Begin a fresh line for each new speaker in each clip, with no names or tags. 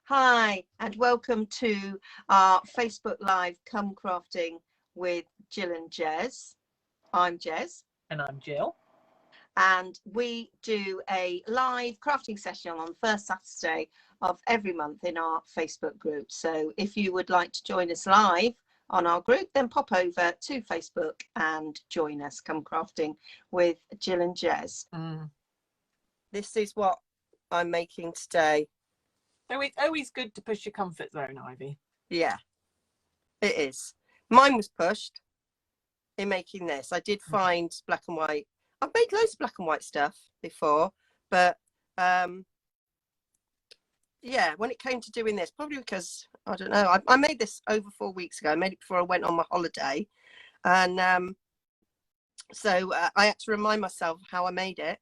Hi, and welcome to our Facebook Live Come Crafting with Jill and Jez. I'm Jez.
And I'm Jill.
And we do a live crafting session on the first Saturday of every month in our Facebook group. So if you would like to join us live on our group, then pop over to Facebook and join us. Come Crafting with Jill and Jez. This is what I'm making today.
So it's always good to push your comfort zone, Ivy.
Yeah, it is. Mine was pushed in making this. I did find black and white. I've made loads of black and white stuff before, but yeah, when it came to doing this, probably because, I don't know, I made this over 4 weeks ago. I made it before I went on my holiday. And so I had to remind myself how I made it.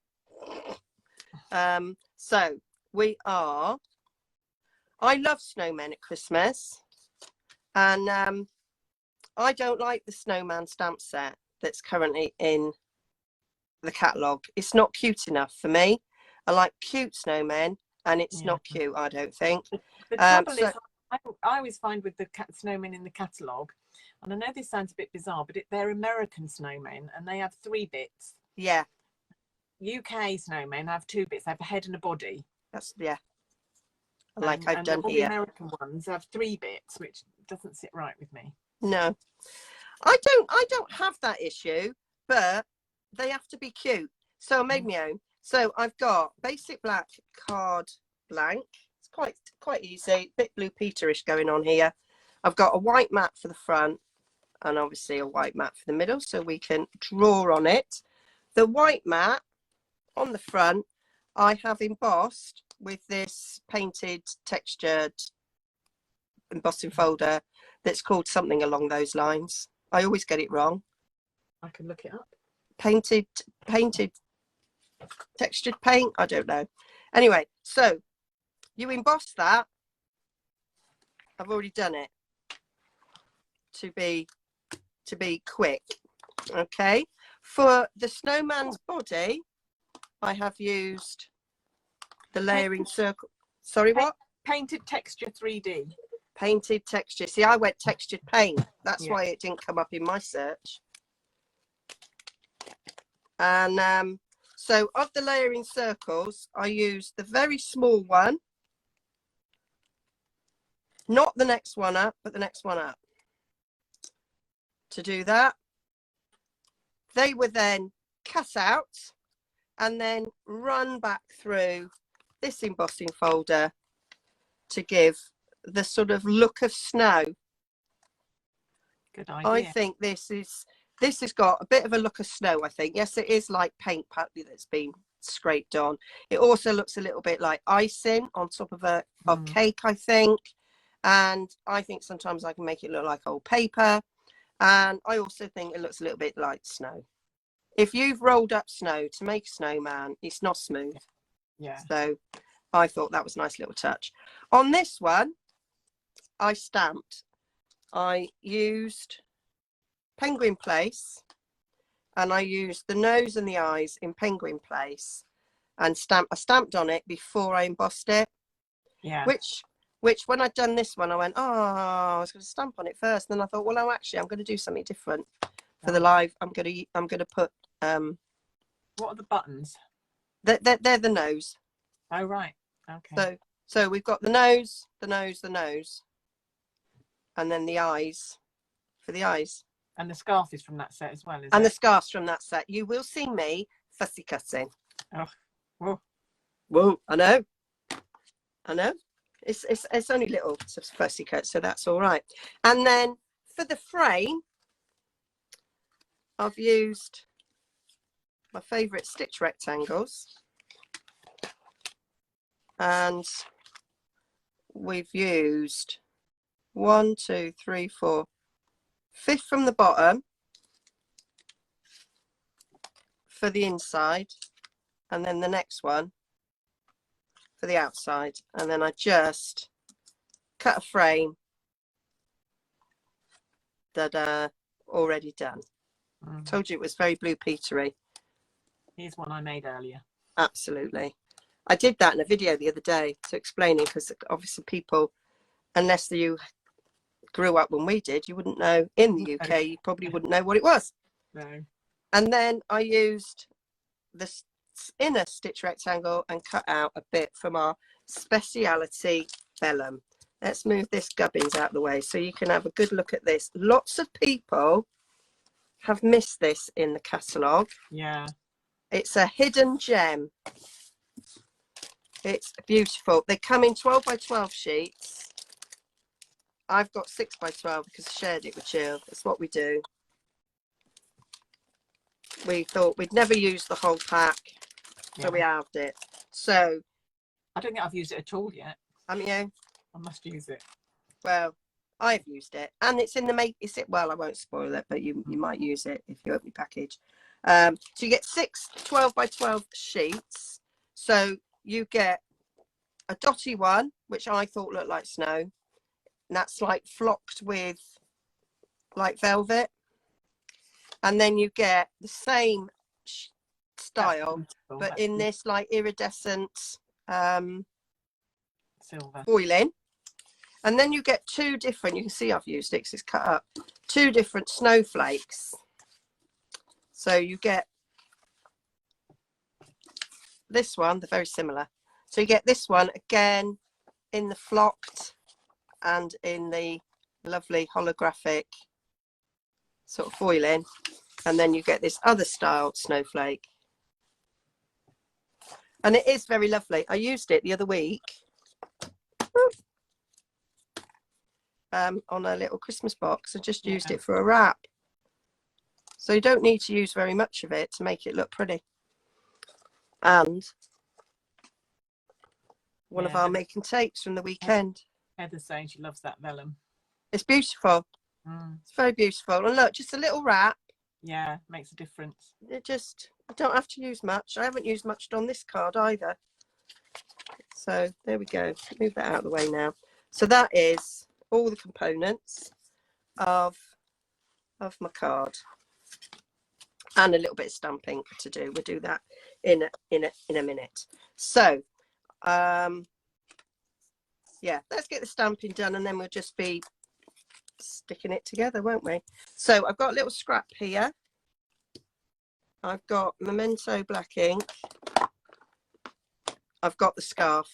So we are... I love snowmen at Christmas, and I don't like the Snowman stamp set that's currently in the catalogue. It's not cute enough for me. I like cute snowmen, and it's not cute, I don't think.
The trouble is, I always find with the snowmen in the catalogue, and I know this sounds a bit bizarre, but they're American snowmen, and they have 3 bits.
Yeah.
UK snowmen have 2 bits. They have a head and a body.
That's, yeah. Like I've done
all
here.
The American ones have 3 bits, which doesn't sit right with me.
No, I don't have that issue, but they have to be cute. So I made my own. So I've got basic black card blank. It's quite easy. Bit Blue Peterish going on here. I've got a white mat for the front, and obviously a white mat for the middle, so we can draw on it. The white mat on the front, I have embossed with this painted textured embossing folder that's called something along those lines. I always get it wrong.
I can look it up.
Painted textured paint, I don't know. Anyway, so you emboss that. I've already done it to be quick. Okay, for the snowman's body, I have used the layering circle. Sorry, what?
Painted texture 3D.
Painted texture. See, I went textured paint. That's why it didn't come up in my search. And so of the layering circles, I used the very small one. Not the next one up, but the next one up. To do that, they were then cut out and then run back through this embossing folder to give the sort of look of snow.
Good idea.
I think this has got a bit of a look of snow, I think. Yes, it is like paint partly that's been scraped on. It also looks a little bit like icing on top of a cake, I think. And I think sometimes I can make it look like old paper. And I also think it looks a little bit like snow. If you've rolled up snow to make a snowman, it's not smooth.
Yeah.
So I thought that was a nice little touch. On this one, I stamped. I used Penguin Place, and I used the nose and the eyes in Penguin Place, and I stamped on it before I embossed it.
Yeah.
Which when I'd done this one, I went, oh, I was going to stamp on it first. Then I thought, well, no, actually, I'm going to do something different for the live. I'm going to put.
What are the buttons?
They're the nose.
Oh, right. Okay.
So we've got the nose, the nose, the nose, and then the eyes for the eyes.
And the scarf is from that set as well,
and the scarf's from that set. You will see me fussy cutting.
Oh, whoa.
Whoa, I know. It's only little fussy cut, so that's all right. And then for the frame, I've used my favourite stitch rectangles. And we've used 1, 2, 3, 4, 5th from the bottom for the inside, and then the next one for the outside. And then I just cut a frame that already done. Told you it was very Blue Petery.
Here's one I made earlier.
Absolutely. I did that in a video the other day to explaining, because obviously people, unless you grew up when we did, you wouldn't know. In the UK, you probably wouldn't know what it was.
No.
And then I used the inner stitch rectangle and cut out a bit from our speciality vellum. Let's move this gubbins out of the way so you can have a good look at this. Lots of people have missed this in the catalogue.
Yeah.
It's a hidden gem. It's beautiful. They come in 12 by 12 sheets. I've got 6 by 12 because I shared it with Jill. That's what we do. We thought we'd never use the whole pack, so we halved it. So
I don't think I've used it at all yet.
I mean,
I must use it.
well, I've used it, and it's in the make. Is it? Well, I won't spoil it, but you might use it if you open your package. So you get 6 12 by 12 sheets. So you get a dotty one, which I thought looked like snow, and that's like flocked with like velvet. And then you get the same style, but in this like iridescent
silver
foiling. And then you get 2 different, you can see I've used it because it's cut up, 2 different snowflakes. So you get this one, they're very similar. So you get this one again in the flocked and in the lovely holographic sort of foiling. And then you get this other style snowflake. And it is very lovely. I used it the other week on a little Christmas box. I just used it for a wrap. So you don't need to use very much of it to make it look pretty. And one of our making tapes from the weekend.
Heather's saying she loves that vellum.
It's beautiful. It's very beautiful. And look, just a little wrap.
Yeah, makes a difference.
It just, I don't have to use much. I haven't used much on this card either. So there we go. Move that out of the way now. So that is all the components of my card, and a little bit of stamping to do. We'll do that in a minute. So yeah, let's get the stamping done, and then we'll just be sticking it together, won't we? So I've got a little scrap here. I've got Memento black ink. I've got the scarf.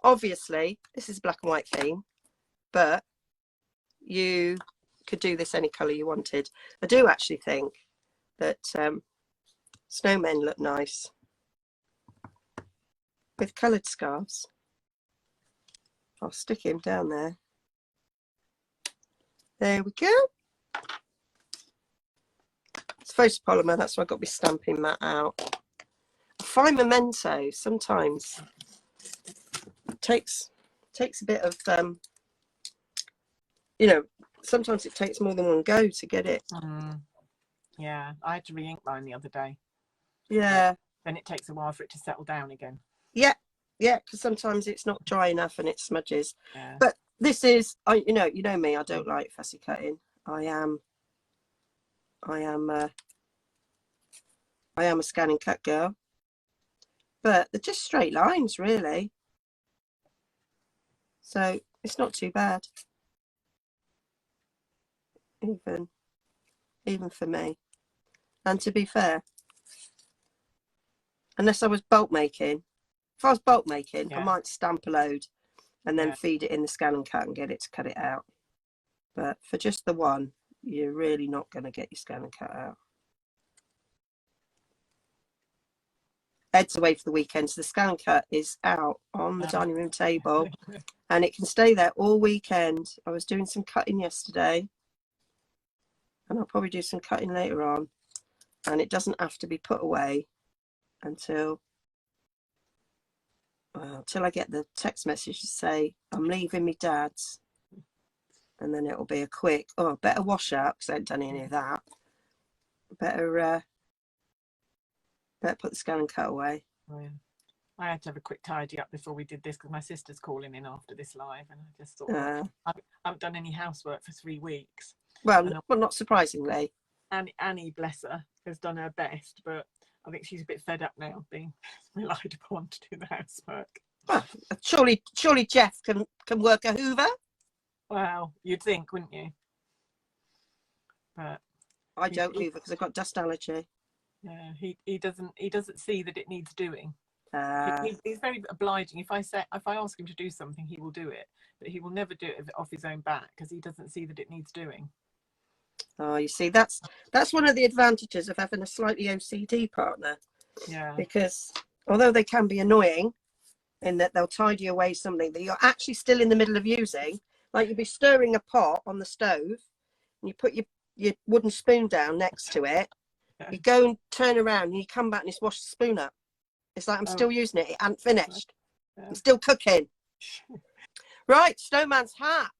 Obviously this is a black and white theme, but you could do this any color you wanted. I do actually think that snowmen look nice with colored scarves. I'll stick him down there. There we go. It's photopolymer, that's why I've got my stamping mat out. I find Memento sometimes takes a bit of you know, sometimes it takes more than one go to get it.
Yeah, I had to re-ink mine the other day.
Yeah.
Then it takes a while for it to settle down again.
Yeah, because sometimes it's not dry enough and it smudges.
Yeah.
But this is, you know me, I don't like fussy cutting. I am a scan and cut girl. But they're just straight lines, really. So it's not too bad. Even for me. And to be fair, unless I was bulk making, if I was bulk making, I might stamp a load and then feed it in the scan and cut and get it to cut it out. But for just the one, you're really not going to get your scan and cut out. Ed's away for the weekend, so the scan and cut is out on the dining room table and it can stay there all weekend. I was doing some cutting yesterday and I'll probably do some cutting later on, and it doesn't have to be put away until I get the text message to say I'm leaving me dad's, and then it'll be a quick, better wash up because I haven't done any of that. Better put the scan and cut away.
I had to have a quick tidy up before we did this because my sister's calling in after this live, and I just thought I haven't done any housework for 3 weeks.
Well, not surprisingly.
Annie, bless her, has done her best, but I think she's a bit fed up now being relied upon to do the housework.
Well, surely Jeff can work a Hoover.
Well, you'd think, wouldn't you? But
I don't Hoover because I've got dust allergy.
Yeah, he doesn't see that it needs doing.
Uh,
He's very obliging. If I ask him to do something, he will do it, but he will never do it off his own back because he doesn't see that it needs doing.
Oh, you see, that's one of the advantages of having a slightly OCD partner.
Yeah.
Because although they can be annoying in that they'll tidy away something that you're actually still in the middle of using, like you'd be stirring a pot on the stove and you put your wooden spoon down next to it,
Yeah.
you go and turn around and you come back and it's washed the spoon up. It's like, I'm still using it. It hasn't finished.
Yeah.
I'm still cooking. Right, Snowman's hat.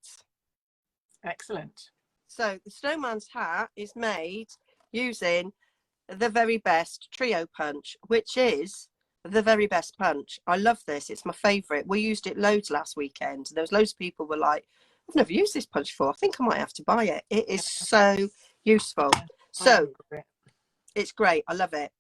Excellent.
So the Snowman's hat is made using the very best trio punch, which is the very best punch. I love this. It's my favourite. We used it loads last weekend. There was loads of people were like, I've never used this punch before. I think I might have to buy it. It is so useful. So it's great. I love it.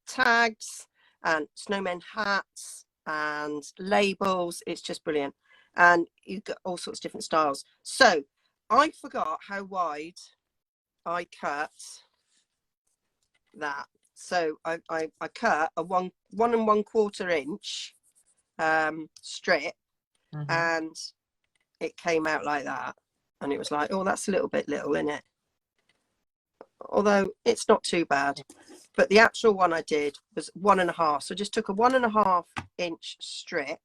Tags and snowman hats and labels. It's just brilliant. And you've got all sorts of different styles. So I forgot how wide I cut that. So I cut a 1 1/4 inch strip, and it came out like that. And it was like, oh, that's a little bit little, isn't it? Although it's not too bad. But the actual one I did was 1.5. So I just took a 1.5 inch strip.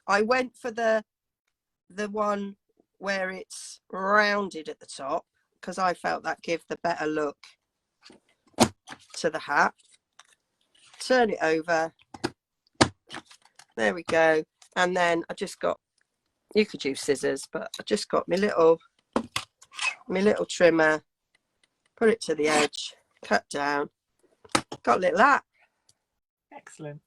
I went for the one where it's rounded at the top because I felt that gave the better look to the hat. Turn it over. There we go. And then I just got, you could use scissors, but I just got my little trimmer, put it to the edge, cut down, got a little hat.
Excellent.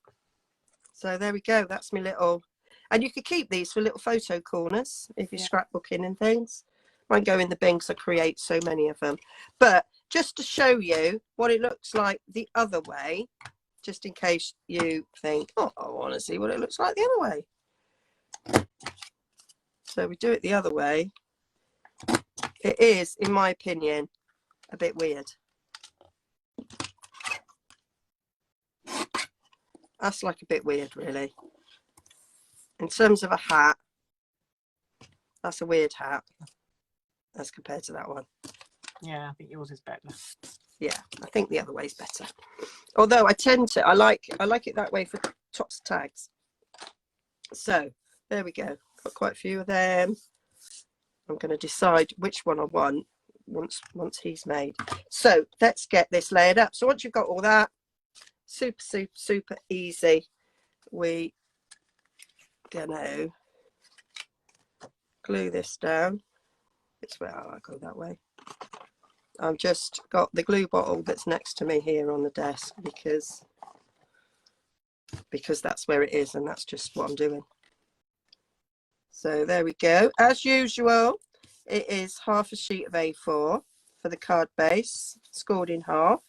So there we go. That's my little, and you could keep these for little photo corners if you're scrapbooking and things. Mine go in the bin because I create so many of them. But just to show you what it looks like the other way, just in case you think, oh, I want to see what it looks like the other way. So we do it the other way. It is, in my opinion, a bit weird. That's like a bit weird, really. In terms of a hat, that's a weird hat as compared to that one.
Yeah, I think yours is better.
Yeah, I think the other way's better. Although I like it that way for tops tags. So there we go. Got quite a few of them. I'm going to decide which one I want once he's made. So let's get this layered up. So once you've got all that, super easy. We gonna glue this down. It's where I go that way. I've just got the glue bottle that's next to me here on the desk because that's where it is, and that's just what I'm doing. So there we go. As usual, it is half a sheet of A4 for the card base, scored in half,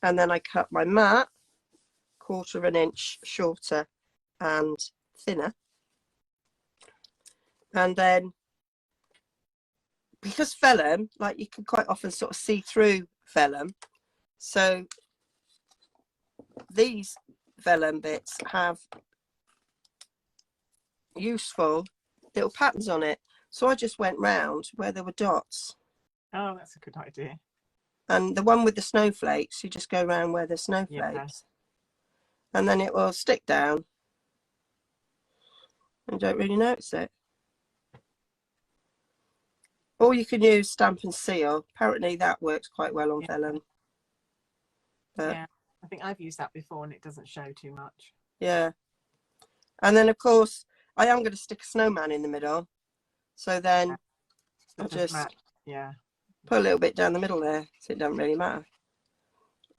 and then I cut my mat 1/4 inch shorter and thinner. And then, because vellum, like you can quite often sort of see through vellum, so these vellum bits have useful little patterns on it. So I just went round where there were dots.
Oh, that's a good idea.
And the one with the snowflakes, you just go around where there's snowflakes. And then it will stick down. And you don't really notice it. Or you can use stamp and seal. Apparently that works quite well on vellum. But,
yeah, I think I've used that before and it doesn't show too much.
Yeah. And then, of course, I am going to stick a snowman in the middle. So then I'll just put a little bit down the middle there. So it doesn't really matter.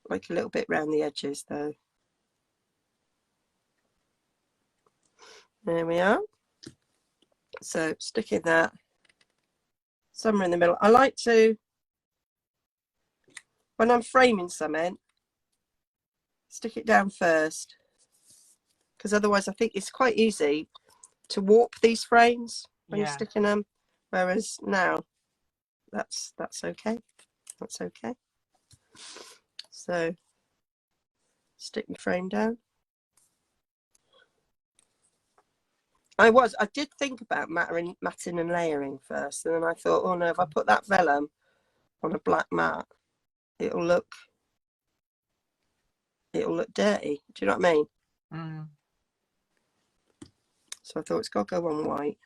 Like a little bit round the edges, though. There we are. So sticking that somewhere in the middle. I like to, when I'm framing something, stick it down first, because otherwise I think it's quite easy to warp these frames when you're sticking them, whereas now that's okay. That's okay. So stick my frame down. I did think about matting and layering first, and then I thought, oh no, if I put that vellum on a black mat, it'll look dirty. Do you know what I mean?
Mm.
So I thought it's got to go on white.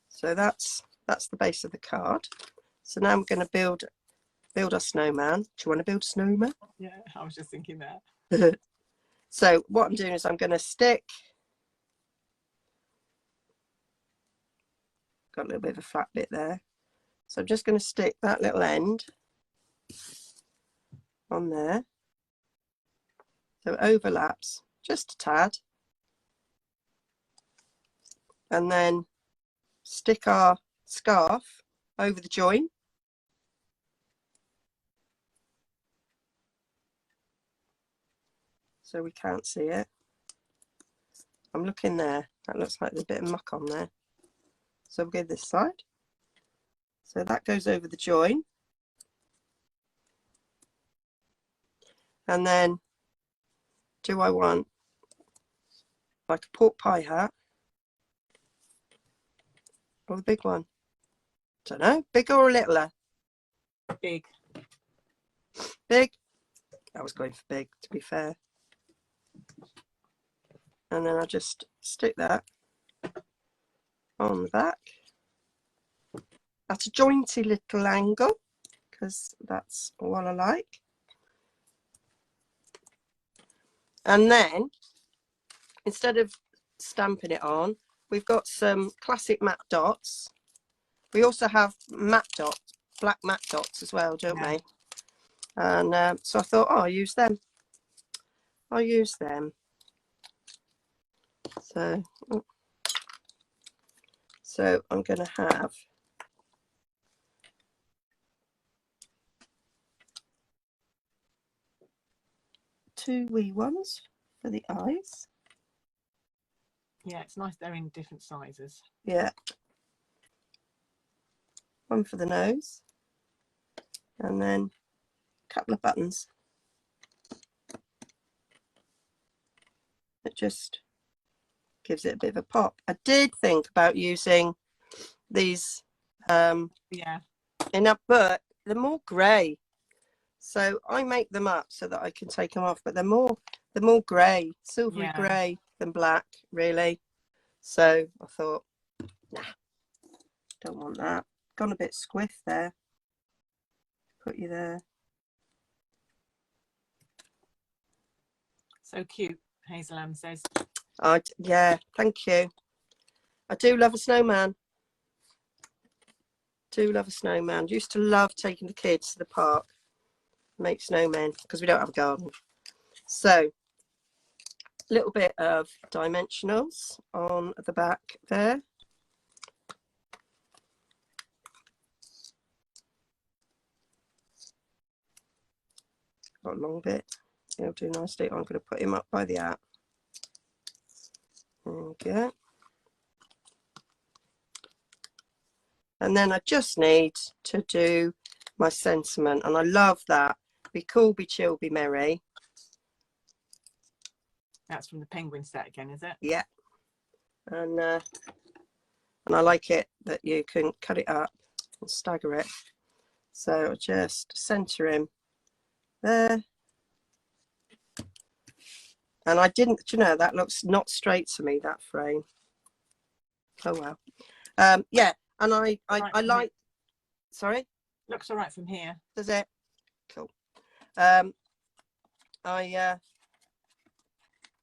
So that's the base of the card. So now I'm going to build our snowman. Do you want to build a snowman?
Yeah, I was just thinking that.
So what I'm doing is I'm going to stick. Got a little bit of a flat bit there. So I'm just going to stick that little end on there. So it overlaps just a tad. And then stick our scarf over the join. So we can't see it. I'm looking there. That looks like there's a bit of muck on there. So we'll go this side. So that goes over the join. And then do I want like a pork pie hat? Or the big one? Don't know. Bigger or littler?
Big.
Big? I was going for big, to be fair. And then I just stick that on the back at a jointy little angle, because that's what I like. And then instead of stamping it on, we've got some classic matte dots. We also have matte dots, black matte dots as well, don't we? And so I thought, oh, I'll use them. I'll use them. So I'm going to have two wee ones for the eyes.
Yeah, it's nice they're in different sizes.
Yeah. One for the nose. And then a couple of buttons. It just gives it a bit of a pop. I did think about using these in up, but they're more grey. So I make them up so that I can take them off, but they're more grey, silvery grey than black, really. So I thought, nah, don't want that. Gone a bit squiff there. Put you there.
So cute, Hazel Ann says.
Yeah, thank you. I do love a snowman. Do love a snowman. Used to love taking the kids to the park, make snowmen, because we don't have a garden. So a little bit of dimensionals on the back there. Got a long bit. It'll do nicely. I'm going to put him up by the app. There we go. And then I just need to do my sentiment, and I love that. Be cool, be chill, be merry.
That's from the penguin set again, is it?
Yeah. And I like it that you can cut it up and stagger it. So I'll just centre him there. And I didn't, you know, that looks not straight to me, that frame. Oh well. Yeah, and I like, sorry?
Looks all right from here.
Does it? Cool. I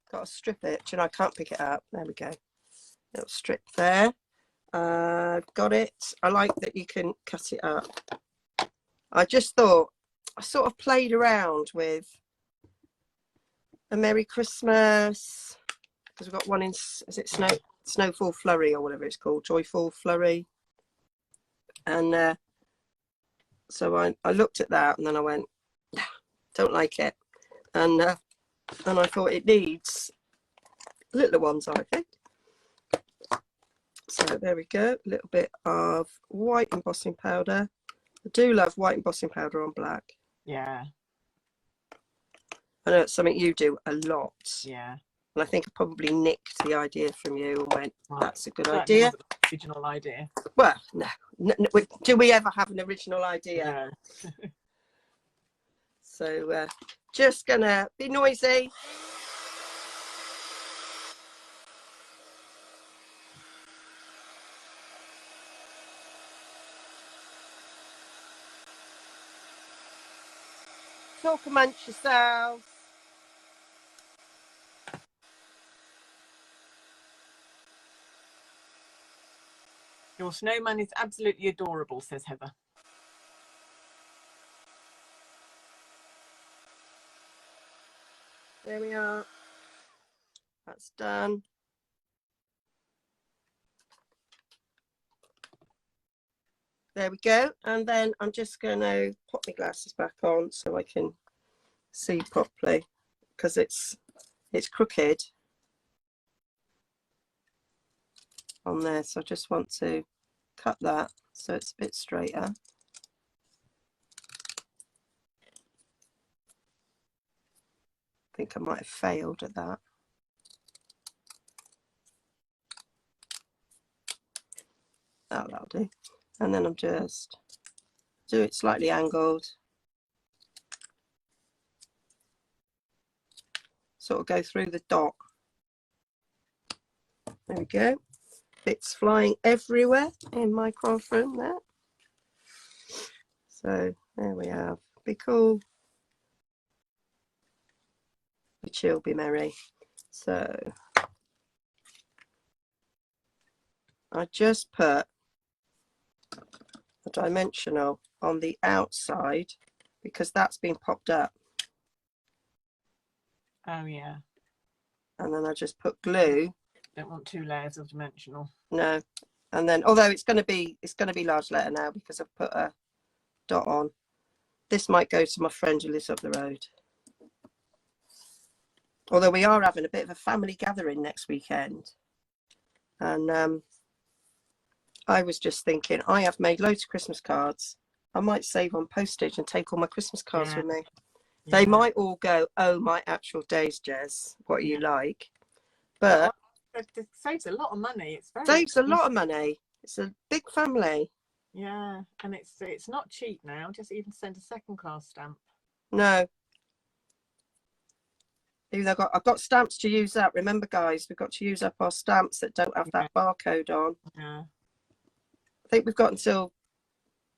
got to strip it. You know, I can't pick it up. There we go. Little strip there. Got it. I like that you can cut it up. I just thought, I sort of played around with a Merry Christmas, because we've got one in, is it Snowfall Flurry or whatever it's called, Joyful Flurry. And so I looked at that and then I went, don't like it. And I thought it needs littler ones, I think. So there we go, a little bit of white embossing powder. I do love white embossing powder on black.
Yeah.
I know it's something you do a lot.
Yeah.
And I think I probably nicked the idea from you and went, that's a good
Certainly
idea.
wasn't an original idea.
Well, no. Do we ever have an original idea?
No.
So just gonna be noisy. Talk amongst yourselves.
Your snowman is absolutely adorable, says Heather.
There we are. That's done. There we go. And then I'm just going to put my glasses back on so I can see properly, because it's crooked on there. So I just want to cut that so it's a bit straighter. I think I might have failed at that. Oh, that'll do. And then I'm just do it slightly angled. Sort of go through the dot. There we go. Bits flying everywhere in my craft room there. So there we have. Be cool. Be chill, be merry. So I just put a dimensional on the outside because that's been popped up.
Oh yeah.
And then I just put glue.
Don't want 2 layers of dimensional.
No. And then although it's going to be large letter now because I've put a dot on. This might go to my friend who lives up the road. Although we are having a bit of a family gathering next weekend. And I was just thinking, I have made loads of Christmas cards. I might save on postage and take all my Christmas cards with me. Yeah. They might all go, oh, my actual days, Jez, what are you like? But
it saves a lot of money. It's very
saves a lot of money. It's a big family.
Yeah, and it's not cheap now. Just even send a 2nd class stamp.
No. Even though I've got stamps to use up. Remember, guys, we've got to use up our stamps that don't have that barcode on.
Yeah.
I think we've got until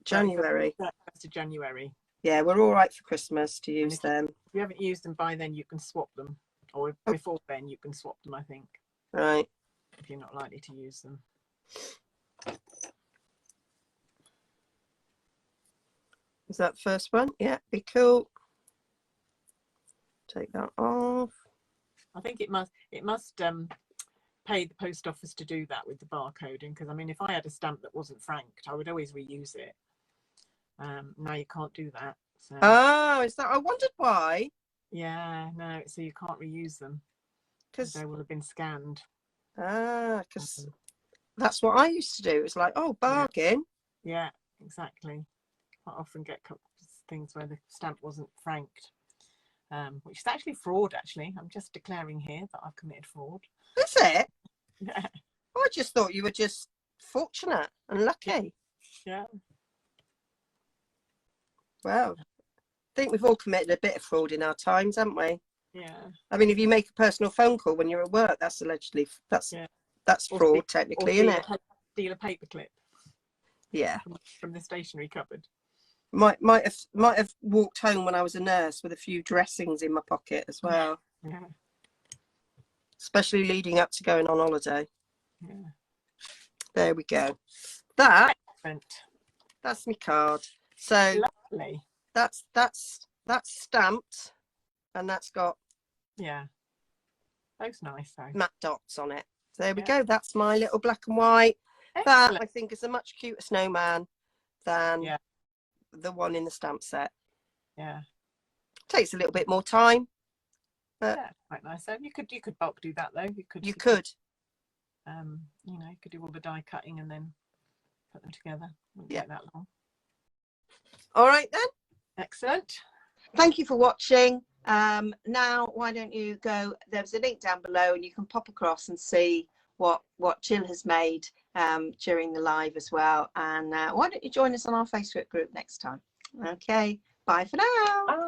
January.
To January.
Yeah, we're all right for Christmas to use them.
If you haven't used them by then, you can swap them. Or before then, you can swap them, I think.
Right.
If you're not likely to use them.
Is that the first one? Yeah, be cool. Take that off.
I think it must pay the post office to do that with the barcoding, because I mean, if I had a stamp that wasn't franked, I would always reuse it. Now you can't do that. So.
Oh, is that? I wondered why.
Yeah, no, so you can't reuse them because they will have been scanned.
Ah, because that's what I used to do. It was like, oh, bargain.
Yeah, exactly. I often get things where the stamp wasn't franked, which is actually fraud. Actually, I'm just declaring here that I've committed fraud.
Is it?
Yeah.
I just thought you were just fortunate and lucky.
Yeah.
Well, I think we've all committed a bit of fraud in our times, haven't we?
Yeah.
I mean, if you make a personal phone call when you're at work, that's allegedly that's fraud technically, isn't it?
Steal a paperclip.
Yeah.
From the stationery cupboard.
Might have walked home when I was a nurse with a few dressings in my pocket as well.
Yeah.
Especially leading up to going on holiday.
Yeah.
There we go. That's my card. So
lovely.
That's stamped, and that's got
Those nice though.
matte dots on it. So there we
Yeah.
go. That's my little black and white.
Excellent.
That I think is a much cuter snowman than
Yeah.
the one in the stamp set.
Yeah.
Takes a little bit more time. But
Yeah, quite nice. So you could bulk do that though.
you could.
you know, you could do all the die cutting and then put them together. Wouldn't take that long.
All right then.
Excellent.
Thank you for watching. Now, why don't you go? There's a link down below, and you can pop across and see what Jill has made during the live as well. And why don't you join us on our Facebook group next time? Okay. Bye for now.
Bye.